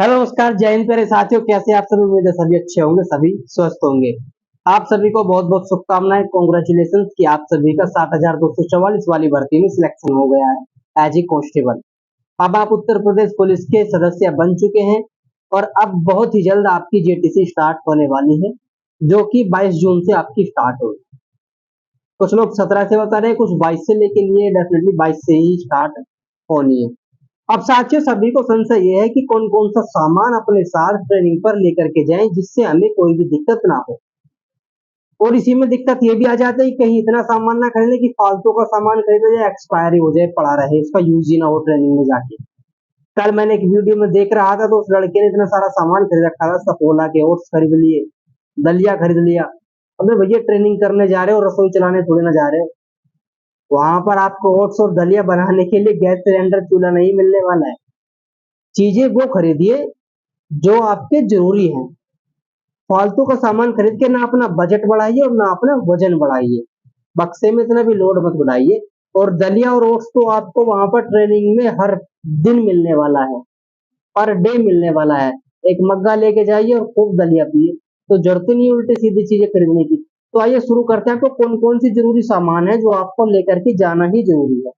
Hello नमस्कार जय हिंद प्यारे साथियों, कैसे आप सभी? उम्मीद है सभी अच्छे होंगे, सभी स्वस्थ होंगे। आप सभी को बहुत बहुत शुभकामनाएं, कॉन्ग्रेचुलेशन कि आप सभी का 7244 वाली भर्ती में सिलेक्शन हो गया है एज ए कांस्टेबल। अब आप उत्तर प्रदेश पुलिस के सदस्य बन चुके हैं और अब बहुत ही जल्द आपकी जेटीसी स्टार्ट होने वाली है, जो कि 22 जून से आपकी स्टार्ट होगी। कुछ लोग 17 से बता रहे हैं, कुछ 22 से, लेकिन ये डेफिनेटली 22 से ही स्टार्ट होनी है। अब साथियों, सभी को संशय ये है कि कौन कौन सा सामान अपने साथ ट्रेनिंग पर लेकर के जाएं जिससे हमें कोई भी दिक्कत ना हो। और इसी में दिक्कत ये भी आ जाती है कि कहीं इतना सामान ना खरीदे कि फालतू का सामान खरीदा जाए, एक्सपायरी हो जाए, पड़ा रहे, इसका यूज ही ना हो ट्रेनिंग में जाके। कल मैंने एक वीडियो में देख रहा था, तो उस लड़के ने इतना सारा सामान खरीद रखा था, सफोला के ओट्स खरीद लिए, दलिया खरीद लिया। अबे भैया, ट्रेनिंग करने जा रहे हो, रसोई चलाने थोड़ी ना जा रहे हो। वहां पर आपको ओट्स और दलिया बनाने के लिए गैस सिलेंडर, चूल्हा नहीं मिलने वाला है। चीजें वो खरीदिए जो आपके जरूरी हैं। फालतू का सामान खरीद के ना अपना बजट बढ़ाइए और ना अपना वजन बढ़ाइए। बक्से में इतना भी लोड मत बढ़ाइए। और दलिया और ओट्स तो आपको वहां पर ट्रेनिंग में हर दिन मिलने वाला है, पर डे मिलने वाला है। एक मग्गा लेके जाइए और खूब दलिया पिए, तो जरूरत ही नहीं उल्टी सीधी चीजें खरीदने की। तो आइए शुरू करते हैं। आपको कौन कौन सी जरूरी सामान है जो आपको लेकर के जाना ही जरूरी है,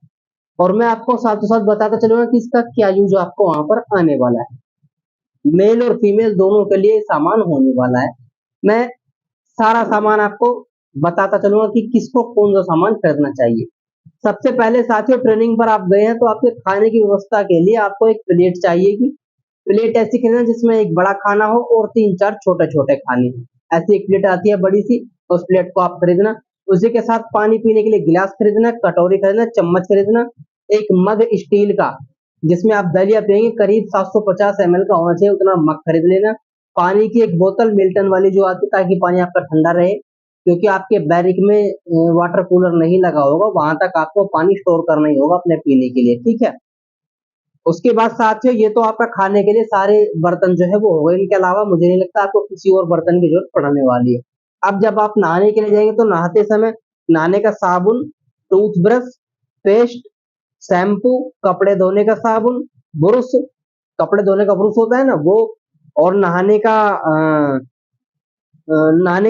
और मैं आपको साथों साथ बताता चलूंगा कि इसका क्या यूज आपको वहां पर आने वाला है। मेल और फीमेल दोनों के लिए सामान होने वाला है। मैं सारा सामान आपको बताता चलूंगा कि किसको कौन सा सामान खरीदना चाहिए। सबसे पहले साथियों, ट्रेनिंग पर आप गए हैं तो आपके खाने की व्यवस्था के लिए आपको एक प्लेट चाहिए। कि प्लेट ऐसी खरीदना जिसमें एक बड़ा खाना हो और तीन चार छोटे छोटे खाने हो। ऐसी एक प्लेट आती है बड़ी सी, उस प्लेट को आप खरीदना। उसी के साथ पानी पीने के लिए गिलास खरीदना, कटोरी खरीदना, चम्मच खरीदना, एक मग स्टील का जिसमें आप दलिया पियेंगे, करीब 750 ml का होना चाहिए, उतना मग खरीद लेना। पानी की एक बोतल मिल्टन वाली जो आती है, ताकि पानी आपका ठंडा रहे, क्योंकि आपके बैरिक में वाटर कूलर नहीं लगा होगा, वहां तक आपको पानी स्टोर करना ही होगा अपने पीने के लिए, ठीक है। उसके बाद साथियों, ये तो आपका खाने के लिए सारे बर्तन जो है वो हो गए। इनके अलावा मुझे नहीं लगता आपको किसी और बर्तन की जरूरत पड़ने वाली है। अब जब आप नहाने के लिए जाएंगे तो नहाते समय नहाने का साबुन, टूथब्रश, पेस्ट, शैम्पू, कपड़े धोने का साबुन, ब्रुश, कपड़े धोने का ब्रुश होता है ना वो, और नहाने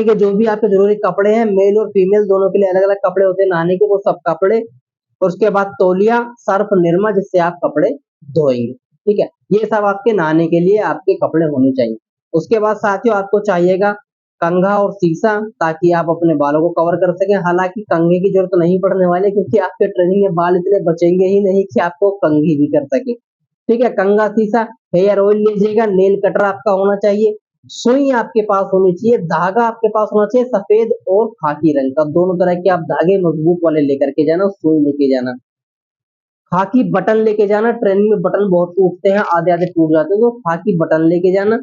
के जो भी आपके जरूरी कपड़े हैं, मेल और फीमेल दोनों के लिए अलग अलग कपड़े होते हैं नहाने के, वो सब कपड़े। और उसके बाद तौलिया, सर्फ, निरमा, जिससे आप कपड़े धोएंगे, ठीक है। ये सब आपके नहाने के लिए आपके कपड़े होने चाहिए। उसके बाद साथियों, आपको चाहिएगा कंघा और शीशा, ताकि आप अपने बालों को कवर कर सकें। हालांकि कंघे की जरूरत नहीं पड़ने वाली, क्योंकि आपके ट्रेनिंग में बाल इतने बचेंगे ही नहीं कि आपको कंघी भी कर सके, ठीक है। कंघा, शीशा, हेयर ऑयल लीजिएगा, नेल कटर आपका होना चाहिए, सुई आपके पास होनी चाहिए, धागा आपके पास होना चाहिए, सफेद और खाकी रंग का, दोनों तरह के आप धागे मजबूत वाले लेकर के जाना, सुई लेके जाना। खाकी बटन लेके जाना, ट्रेनिंग में बटन बहुत टूटते हैं, आधे आधे टूट जाते हैं, तो खाकी बटन लेके जाना।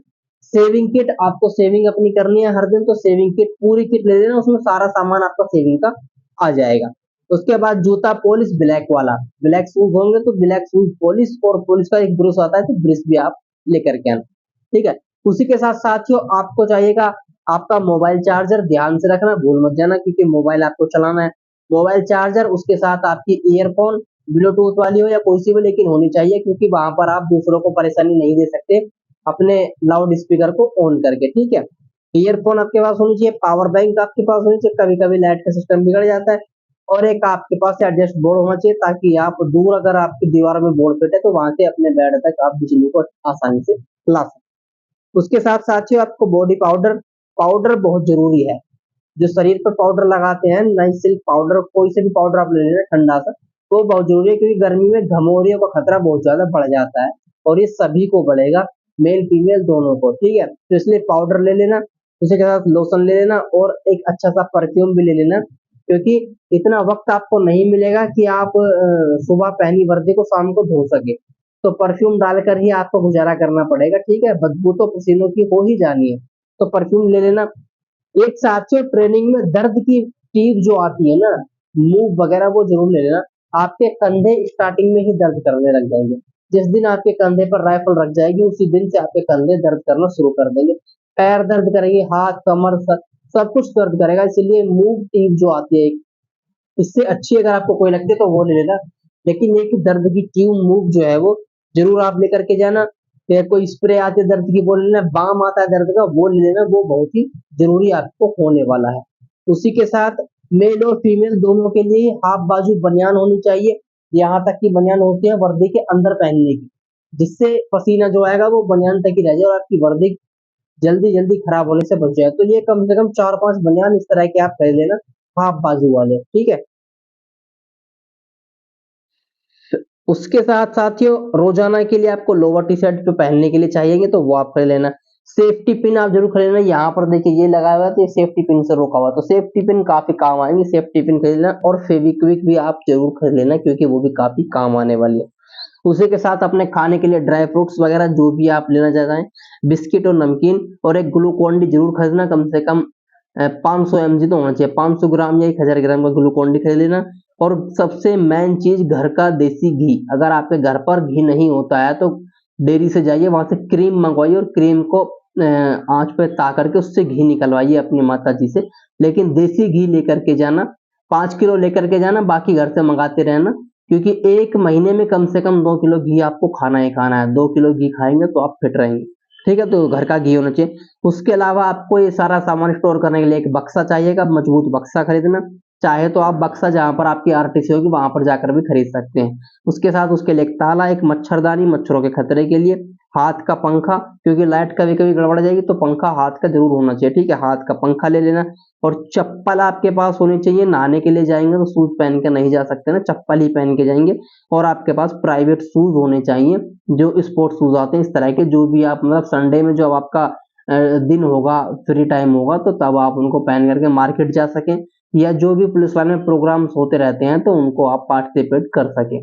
सेविंग किट, आपको सेविंग अपनी करनी है हर दिन, तो सेविंग किट पूरी किट ले लेना, उसमें सारा सामान आपका सेविंग का आ जाएगा। उसके बाद जूता पॉलिश ब्लैक वाला, ब्लैक शूज होंगे तो ब्लैक शूज पॉलिश, और पॉलिश का एक ब्रश आता है, तो ब्रश भी आप लेकर के आना, ठीक है। उसी के साथ साथियों, आपको चाहिएगा आपका मोबाइल चार्जर, ध्यान से रखना, भूल मत जाना, क्योंकि मोबाइल आपको चलाना है। मोबाइल चार्जर, उसके साथ आपकी ईयरफोन, ब्लूटूथ वाली हो या कोई सी भी, लेकिन होनी चाहिए, क्योंकि वहां पर आप दूसरों को परेशानी नहीं दे सकते अपने लाउड स्पीकर को ऑन करके, ठीक है। ईयरफोन आपके पास होनी चाहिए, पावर बैंक आपके पास होनी चाहिए, कभी कभी लाइट का सिस्टम बिगड़ जाता है। और एक आपके पास एडजस्ट बोर्ड होना चाहिए, ताकि आप दूर अगर आपकी दीवार में बोर्ड फिट है तो वहां से अपने बेड तक आप बिजली को आसानी से ला सकते। उसके साथ साथियों, आपको बॉडी पाउडर, पाउडर बहुत जरूरी है। जो शरीर पर पाउडर लगाते हैं, नाइट सिल्क पाउडर, कोई से भी पाउडर आप ले लेना ठंडा सा, तो बहुत जरूरी है, क्योंकि गर्मी में घमौरियों का खतरा बहुत ज्यादा बढ़ जाता है, और ये सभी को बढ़ेगा, मेल फीमेल दोनों को, ठीक है। तो इसलिए पाउडर ले लेना, उसी के साथ लोशन ले लेना, और एक अच्छा सा परफ्यूम भी ले लेना, क्योंकि इतना वक्त आपको नहीं मिलेगा कि आप सुबह पहनी वर्दी को शाम को धो सके, तो परफ्यूम डालकर ही आपको गुजारा करना पड़ेगा, ठीक है। बदबू तो पसीनों की हो ही जानी है, तो परफ्यूम ले लेना। एक साथियों, ट्रेनिंग में दर्द की टीप जो आती है ना, मूव वगैरह, वो जरूर ले लेना। आपके कंधे स्टार्टिंग में ही दर्द करने लग जाएंगे। जिस दिन आपके कंधे पर राइफल रख जाएगी, उसी दिन से आपके कंधे दर्द करना शुरू कर देंगे। पैर दर्द करेंगे, हाथ, कमर, सब कुछ दर्द करेगा। इसीलिए मूव टीप जो आती है एक, इससे अच्छी अगर आपको कोई लगती है तो वो ले लेना। लेकिन एक दर्द की ट्यूब मूव जो है वो जरूर आप लेकर के जाना। या कोई स्प्रे आते दर्द की वो ले लेना, बाम आता है दर्द का वो ले लेना, वो बहुत ही जरूरी आपको होने वाला है। उसी के साथ मेल और फीमेल दोनों के लिए हाफ बाजू बनियान होनी चाहिए, यहाँ तक की बनियान होती है वर्दी के अंदर पहनने की, जिससे पसीना जो आएगा वो बनियान तक ही रह जाए और आपकी वर्दी जल्दी जल्दी खराब होने से बच जाए। तो ये कम से कम 4-5 बनियान इस तरह के आप खरीद लेना, हाफ बाजू वाले, ठीक है। उसके साथ साथियों रोजाना के लिए आपको लोअर टी शर्ट पे पहनने के लिए चाहिए तो वो आप खरीद लेना। सेफ्टी पिन आप जरूर खरीद लेना, यहाँ पर देखिए ये लगा हुआ है तो ये सेफ्टी पिन से रोका हुआ, तो सेफ्टी पिन काफी काम आएंगे, सेफ्टी पिन खरीद लेना। और फेविक्विक भी आप जरूर खरीद लेना क्योंकि वो भी काफी काम आने वाली है। उसी के साथ अपने खाने के लिए ड्राई फ्रूट्स वगैरह जो भी आप लेना चाहते हैं, बिस्किट और नमकीन और एक ग्लूकोन डी जरूर खरीदना, कम से कम 500 mg तो होना चाहिए, 500 ग्राम या 1000 ग्राम का ग्लूकोन डी खरीद लेना। और सबसे मेन चीज घर का देसी घी, अगर आपके घर पर घी नहीं होता है तो डेयरी से जाइए, वहां से क्रीम मंगवाइए और क्रीम को आंच पे ता करके उससे घी निकलवाइए अपनी माता जी से। लेकिन देसी घी लेकर के जाना, 5 किलो लेकर के जाना, बाकी घर से मंगाते रहना, क्योंकि एक महीने में कम से कम 2 किलो घी आपको खाना ही खाना है। 2 किलो घी खाएंगे तो आप फिट रहेंगे, ठीक है। तो घर का घी होना चाहिए। उसके अलावा आपको ये सारा सामान स्टोर करने के लिए एक बक्सा चाहिएगा, मजबूत बक्सा खरीदना। चाहे तो आप बक्सा जहां पर आपकी आरटीसी होगी वहां पर जाकर भी खरीद सकते हैं। उसके साथ उसके लिए एक ताला, एक मच्छरदानी मच्छरों के खतरे के लिए, हाथ का पंखा, क्योंकि लाइट कभी कभी गड़बड़ जाएगी तो पंखा हाथ का जरूर होना चाहिए, ठीक है। हाथ का पंखा ले लेना। और चप्पल आपके पास होनी चाहिए, नहाने के लिए जाएंगे तो शूज पहन के नहीं जा सकते ना, चप्पल ही पहन के जाएंगे। और आपके पास प्राइवेट शूज होने चाहिए, जो स्पोर्ट्स शूज आते हैं इस तरह के, जो भी आप मतलब संडे में जब आपका दिन होगा, फ्री टाइम होगा, तो तब आप उनको पहन करके मार्केट जा सकें, या जो भी पुलिस वाले में प्रोग्राम्स होते रहते हैं तो उनको आप पार्टिसिपेट कर सकें।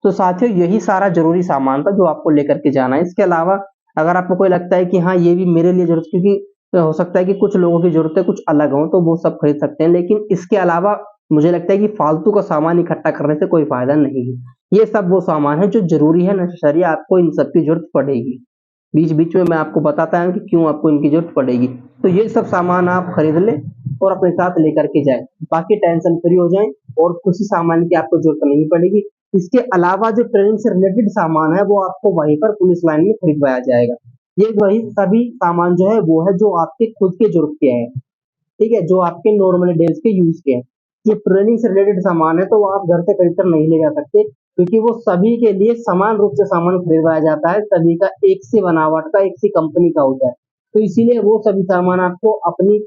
तो साथियों यही सारा जरूरी सामान था जो आपको लेकर के जाना है। इसके अलावा अगर आपको कोई लगता है कि हाँ ये भी मेरे लिए जरूरत, क्योंकि हो सकता है कि कुछ लोगों की जरूरतें कुछ अलग हों तो वो सब खरीद सकते हैं, लेकिन इसके अलावा मुझे लगता है कि फालतू का सामान इकट्ठा करने से कोई फायदा नहीं है। ये सब वो सामान है जो जरूरी है, नेसेसरी, आपको इन सब की जरूरत पड़ेगी। बीच बीच में मैं आपको बताता हूँ कि क्यों आपको इनकी जरूरत पड़ेगी। तो ये सब सामान आप खरीद लें और अपने साथ लेकर के जाएं, बाकी टेंशन फ्री हो जाएं और किसी सामान की आपको जरूरत नहीं पड़ेगी। इसके अलावा जो ट्रेनिंग से रिलेटेड सामान है वो आपको वहीं पर पुलिस लाइन में खरीदवाया जाएगा। ये वही सभी सामान जो है वो है जो आपके खुद के जरूरत के हैं, ठीक है, जो आपके नॉर्मल डेज के यूज के हैं। ये ट्रेनिंग से रिलेटेड सामान है तो वो आप घर से खरीद कर नहीं ले जा सकते, क्योंकि वो सभी के लिए समान रूप से सामान खरीदवाया जाता है, सभी का एक सी बनावट का, एक सी कंपनी का होता है। तो इसीलिए वो सभी सामान आपको अपनी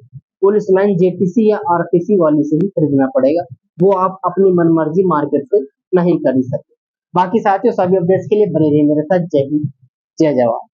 पुलिस लाइन जेटीसी या आरटीसी वाली से ही खरीदना पड़ेगा, वो आप अपनी मनमर्जी मार्केट से नहीं खरीद सकते। बाकी साथियों सभी अपडेट्स के लिए बने रहिए मेरे साथ। जय हिंद, जय जवान।